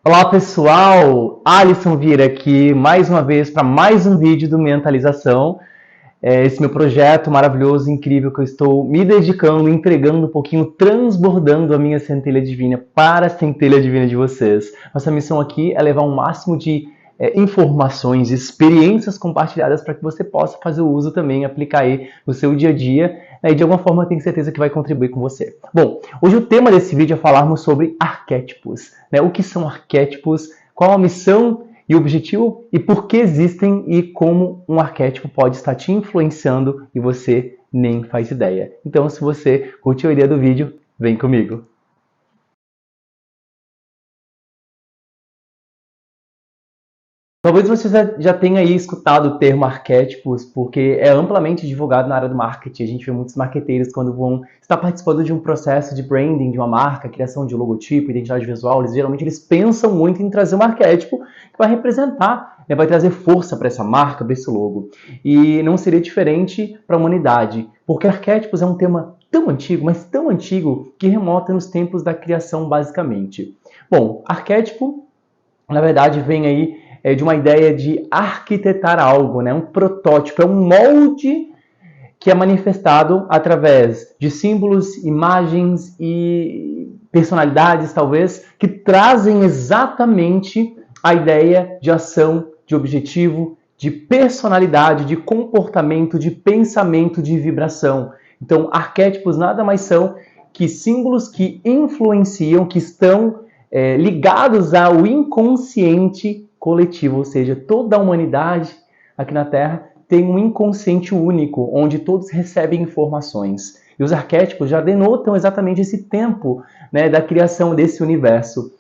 Olá pessoal, Alisson Vieira aqui mais uma vez para mais um vídeo do Mentalização. Esse meu projeto maravilhoso, incrível que eu estou me dedicando, entregando um pouquinho, transbordando a minha centelha divina para a centelha divina de vocês. Nossa missão aqui é levar um máximo de informações, experiências compartilhadas para que você possa fazer o uso também, aplicar aí no seu dia a dia, e de alguma forma eu tenho certeza que vai contribuir com você. Bom, hoje o tema desse vídeo é falarmos sobre arquétipos, né? O que são arquétipos, qual a missão e o objetivo e por que existem e como um arquétipo pode estar te influenciando e você nem faz ideia. Então, se você curtiu a ideia do vídeo, vem comigo. Talvez você já tenha aí escutado o termo arquétipos, porque é amplamente divulgado na área do marketing. A gente vê muitos marqueteiros quando vão estar participando de um processo de branding de uma marca, criação de logotipo, identidade visual, geralmente eles pensam muito em trazer um arquétipo que vai representar, né, vai trazer força para essa marca, para esse logo. E não seria diferente para a humanidade, porque arquétipos é um tema tão antigo, mas tão antigo, que remota nos tempos da criação, basicamente. Bom, arquétipo, na verdade, vem aí de uma ideia de arquitetar algo, né? Um protótipo, é um molde que é manifestado através de símbolos, imagens e personalidades, talvez, que trazem exatamente a ideia de ação, de objetivo, de personalidade, de comportamento, de pensamento, de vibração. Então, arquétipos nada mais são que símbolos que influenciam, que estão ligados ao inconsciente coletivo, ou seja, toda a humanidade aqui na Terra tem um inconsciente único, onde todos recebem informações. E os arquétipos já denotam exatamente esse tempo, né, da criação desse universo,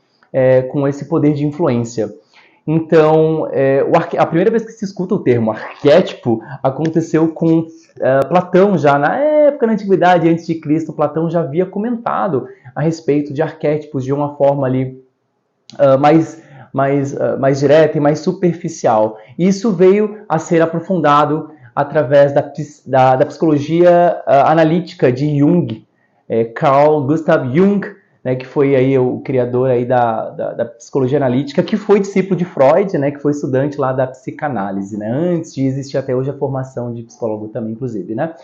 com esse poder de influência. Então, a primeira vez que se escuta o termo arquétipo aconteceu com Platão, já na época da Antiguidade, antes de Cristo. Platão já havia comentado a respeito de arquétipos de uma forma ali mais direta e mais superficial. Isso veio a ser aprofundado através da psicologia analítica de Jung, Carl Gustav Jung, né, que foi aí o criador aí da psicologia analítica, que foi discípulo de Freud, né, que foi estudante lá da psicanálise, né, antes de existir até hoje a formação de psicólogo também, inclusive, né.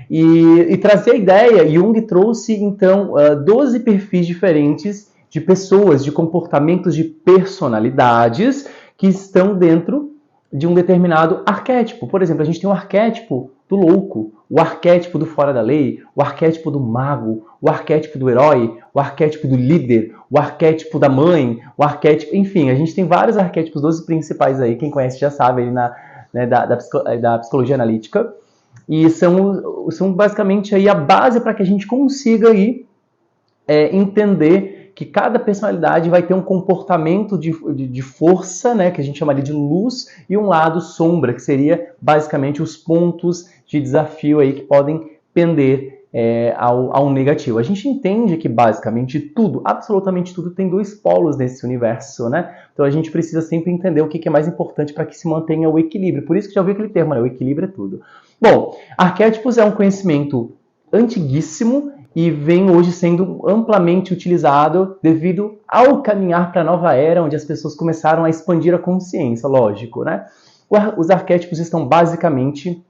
E trazer a ideia, Jung trouxe, então, 12 perfis diferentes de pessoas, de comportamentos, de personalidades que estão dentro de um determinado arquétipo. Por exemplo, a gente tem um arquétipo do louco, o arquétipo do fora da lei, o arquétipo do mago, o arquétipo do herói, o arquétipo do líder, o arquétipo da mãe, o arquétipo... Enfim, a gente tem vários arquétipos, 12 principais aí, quem conhece já sabe, aí da psicologia analítica. E são basicamente aí a base para que a gente consiga aí, entender que cada personalidade vai ter um comportamento de força, né, que a gente chamaria de luz, e um lado sombra, que seria basicamente os pontos de desafio aí que podem pender ao negativo. A gente entende que basicamente tudo, absolutamente tudo, tem dois polos nesse universo, né? Então a gente precisa sempre entender o que é mais importante para que se mantenha o equilíbrio. Por isso que já ouviu aquele termo, né? O equilíbrio é tudo. Bom, arquétipos é um conhecimento antiguíssimo e vem hoje sendo amplamente utilizado devido ao caminhar para a nova era, onde as pessoas começaram a expandir a consciência, lógico, né? Os arquétipos estão basicamente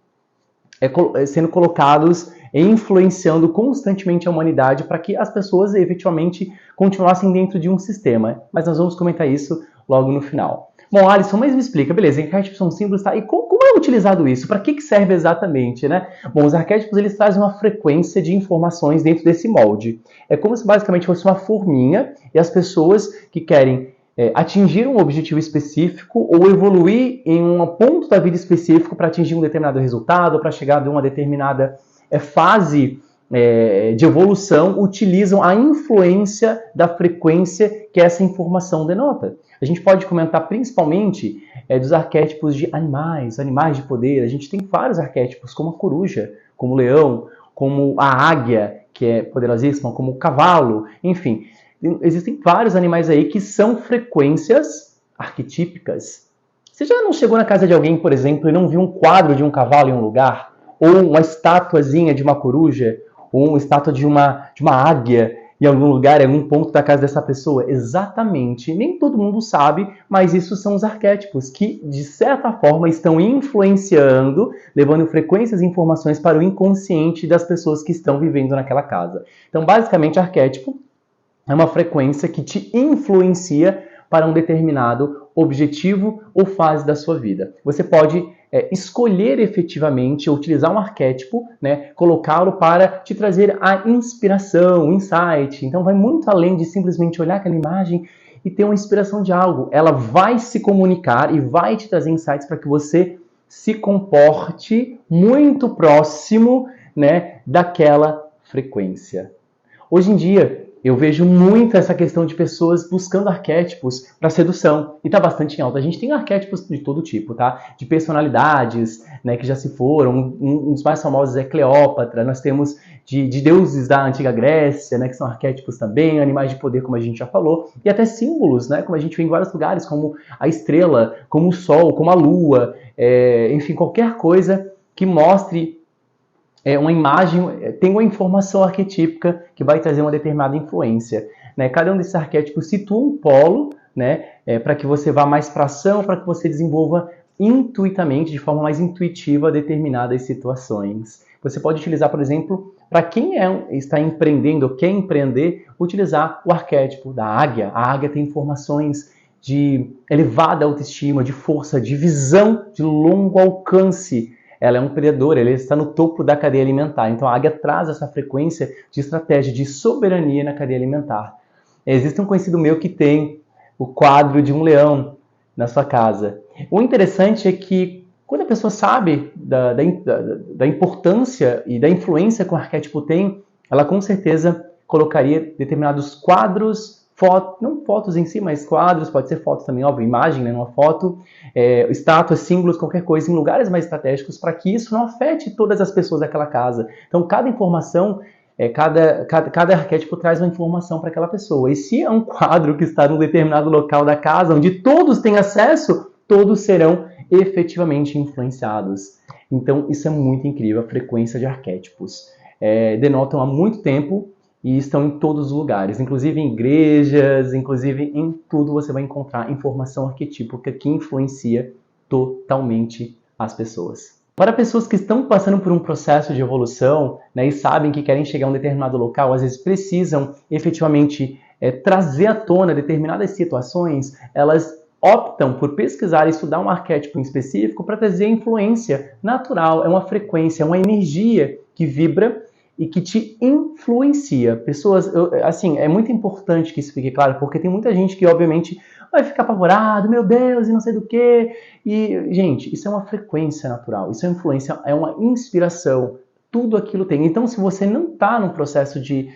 sendo colocados e influenciando constantemente a humanidade para que as pessoas efetivamente continuassem dentro de um sistema. Mas nós vamos comentar isso logo no final. Bom, Alisson, mas me explica, beleza, arquétipos são símbolos, tá? E como é utilizado isso? Para que serve exatamente, né? Bom, os arquétipos, eles trazem uma frequência de informações dentro desse molde. É como se basicamente fosse uma forminha e as pessoas que querem atingir um objetivo específico ou evoluir em um ponto da vida específico para atingir um determinado resultado ou para chegar a uma determinada fase de evolução, utilizam a influência da frequência que essa informação denota. A gente pode comentar principalmente dos arquétipos de animais de poder. A gente tem vários arquétipos, como a coruja, como o leão, como a águia, que é poderosíssima, como o cavalo, enfim. Existem vários animais aí que são frequências arquetípicas. Você já não chegou na casa de alguém, por exemplo, e não viu um quadro de um cavalo em um lugar? Ou uma estatuazinha de uma coruja? Ou uma estátua de uma águia em algum lugar, em algum ponto da casa dessa pessoa? Exatamente. Nem todo mundo sabe, mas isso são os arquétipos que, de certa forma, estão influenciando, levando frequências e informações para o inconsciente das pessoas que estão vivendo naquela casa. Então, basicamente, arquétipo é uma frequência que te influencia para um determinado objetivo ou fase da sua vida. Você pode escolher efetivamente, utilizar um arquétipo, né, colocá-lo para te trazer a inspiração, o insight. Então vai muito além de simplesmente olhar aquela imagem e ter uma inspiração de algo. Ela vai se comunicar e vai te trazer insights para que você se comporte muito próximo, né, daquela frequência. Hoje em dia, eu vejo muito essa questão de pessoas buscando arquétipos para sedução. E está bastante em alta. A gente tem arquétipos de todo tipo, tá? De personalidades, né, que já se foram. Um dos mais famosos é Cleópatra. Nós temos de deuses da antiga Grécia, né, que são arquétipos também, animais de poder, como a gente já falou. E até símbolos, né, como a gente vê em vários lugares, como a estrela, como o sol, como a lua. Enfim, qualquer coisa que mostre uma imagem, tem uma informação arquetípica que vai trazer uma determinada influência. Né? Cada um desses arquétipos situa um polo, né, para que você vá mais para a ação, para que você desenvolva intuitamente, de forma mais intuitiva, determinadas situações. Você pode utilizar, por exemplo, para quem está empreendendo ou quer empreender, utilizar o arquétipo da águia. A águia tem informações de elevada autoestima, de força, de visão de longo alcance. Ela é um predador, ela está no topo da cadeia alimentar. Então a águia traz essa frequência de estratégia, de soberania na cadeia alimentar. Existe um conhecido meu que tem o quadro de um leão na sua casa. O interessante é que quando a pessoa sabe da importância e da influência que o arquétipo tem, ela com certeza colocaria determinados quadros, não fotos em si, mas quadros, pode ser foto também, óbvio, imagem, né, numa foto, estátuas, símbolos, qualquer coisa, em lugares mais estratégicos para que isso não afete todas as pessoas daquela casa. Então, cada informação, cada arquétipo traz uma informação para aquela pessoa. E se é um quadro que está num determinado local da casa, onde todos têm acesso, todos serão efetivamente influenciados. Então, isso é muito incrível, a frequência de arquétipos. Denotam há muito tempo e estão em todos os lugares, inclusive em igrejas, inclusive em tudo você vai encontrar informação arquetípica que influencia totalmente as pessoas. Para pessoas que estão passando por um processo de evolução, né, e sabem que querem chegar a um determinado local, às vezes precisam efetivamente trazer à tona determinadas situações, elas optam por pesquisar e estudar um arquétipo em específico para trazer influência natural, é uma frequência, é uma energia que vibra e que te influencia. Pessoas, assim, é muito importante que isso fique claro, porque tem muita gente que, obviamente, vai ficar apavorado, meu Deus, e não sei do que. E, gente, isso é uma frequência natural, isso é influência, é uma inspiração. Tudo aquilo tem. Então, se você não está num processo de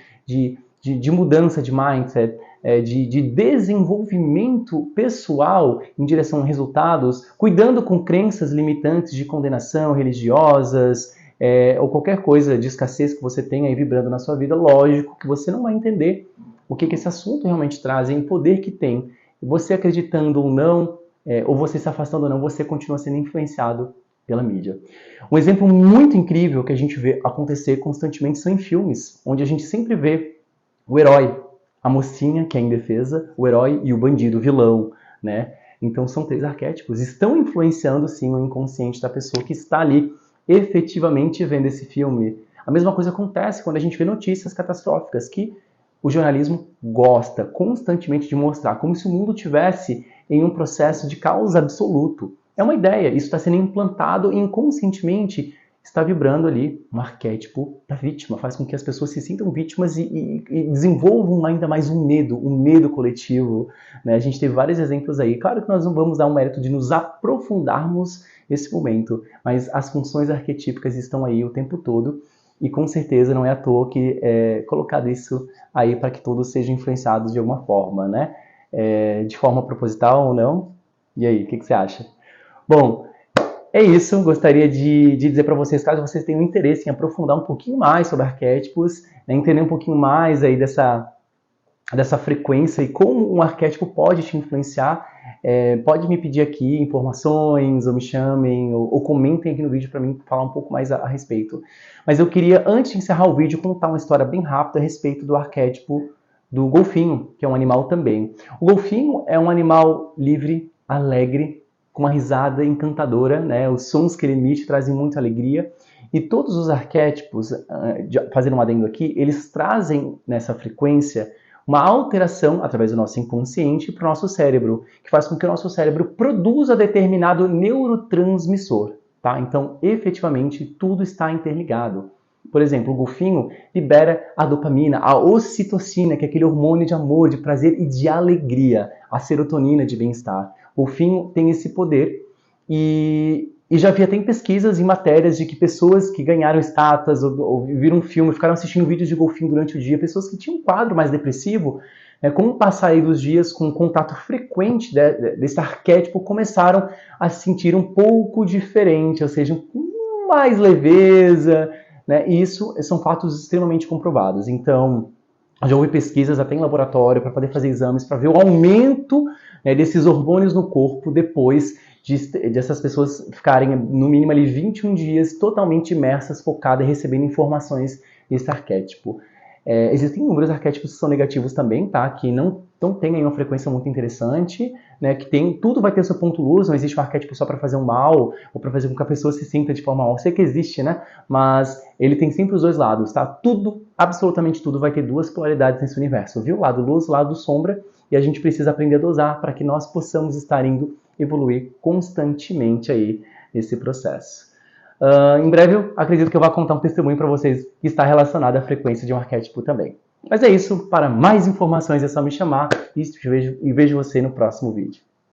mudança de mindset, de desenvolvimento pessoal em direção a resultados, cuidando com crenças limitantes de condenação religiosas, ou qualquer coisa de escassez que você tenha aí vibrando na sua vida, lógico que você não vai entender o que esse assunto realmente traz e o poder que tem. Você acreditando ou não, ou você se afastando ou não, você continua sendo influenciado pela mídia. Um exemplo muito incrível que a gente vê acontecer constantemente são em filmes, onde a gente sempre vê o herói, a mocinha, que é indefesa, o herói e o bandido, o vilão, né? Então são 3 arquétipos, estão influenciando sim o inconsciente da pessoa que está ali efetivamente vendo esse filme. A mesma coisa acontece quando a gente vê notícias catastróficas que o jornalismo gosta constantemente de mostrar, como se o mundo tivesse em um processo de caos absoluto. É uma ideia, isso está sendo implantado e inconscientemente está vibrando ali um arquétipo da vítima, faz com que as pessoas se sintam vítimas e desenvolvam ainda mais um medo coletivo. Né? A gente teve vários exemplos aí. Claro que nós não vamos dar um mérito de nos aprofundarmos nesse momento, mas as funções arquetípicas estão aí o tempo todo e com certeza não é à toa que é colocado isso aí para que todos sejam influenciados de alguma forma, né? De forma proposital ou não. E aí, o que você acha? Bom, é isso, gostaria de dizer para vocês, caso vocês tenham interesse em aprofundar um pouquinho mais sobre arquétipos, né, entender um pouquinho mais aí dessa frequência e como um arquétipo pode te influenciar, pode me pedir aqui informações, ou me chamem, ou comentem aqui no vídeo para mim falar um pouco mais a respeito. Mas eu queria, antes de encerrar o vídeo, contar uma história bem rápida a respeito do arquétipo do golfinho, que é um animal também. O golfinho é um animal livre, alegre, com uma risada encantadora, né? Os sons que ele emite trazem muita alegria. E todos os arquétipos, fazendo um adendo aqui, eles trazem nessa frequência uma alteração através do nosso inconsciente para o nosso cérebro, que faz com que o nosso cérebro produza determinado neurotransmissor. Tá? Então, efetivamente, tudo está interligado. Por exemplo, o golfinho libera a dopamina, a ocitocina, que é aquele hormônio de amor, de prazer e de alegria, a serotonina de bem-estar. O golfinho tem esse poder e já havia até pesquisas e matérias de que pessoas que ganharam estátuas ou viram um filme, ficaram assistindo vídeos de golfinho durante o dia, pessoas que tinham um quadro mais depressivo, com o passar aí dos dias, com um contato frequente desse arquétipo, começaram a se sentir um pouco diferente, ou seja, com mais leveza, né? E isso são fatos extremamente comprovados. Então, já houve pesquisas até em laboratório para poder fazer exames para ver o aumento, né, desses hormônios no corpo depois dessas pessoas ficarem no mínimo ali 21 dias totalmente imersas, focadas e recebendo informações desse arquétipo. Existem inúmeros arquétipos que são negativos também, tá? Que não têm aí uma frequência muito interessante, né? Que tudo vai ter seu ponto luz, não existe um arquétipo só para fazer um mal ou para fazer com que a pessoa se sinta de forma mal. Eu sei que existe, né? Mas ele tem sempre os dois lados, tá? Tudo, absolutamente tudo, vai ter duas polaridades nesse universo, viu? Lado luz, lado sombra, e a gente precisa aprender a dosar para que nós possamos estar indo evoluir constantemente aí nesse processo. Em breve, eu acredito que eu vou contar um testemunho para vocês que está relacionado à frequência de um arquétipo também. Mas é isso. Para mais informações é só me chamar e vejo você no próximo vídeo.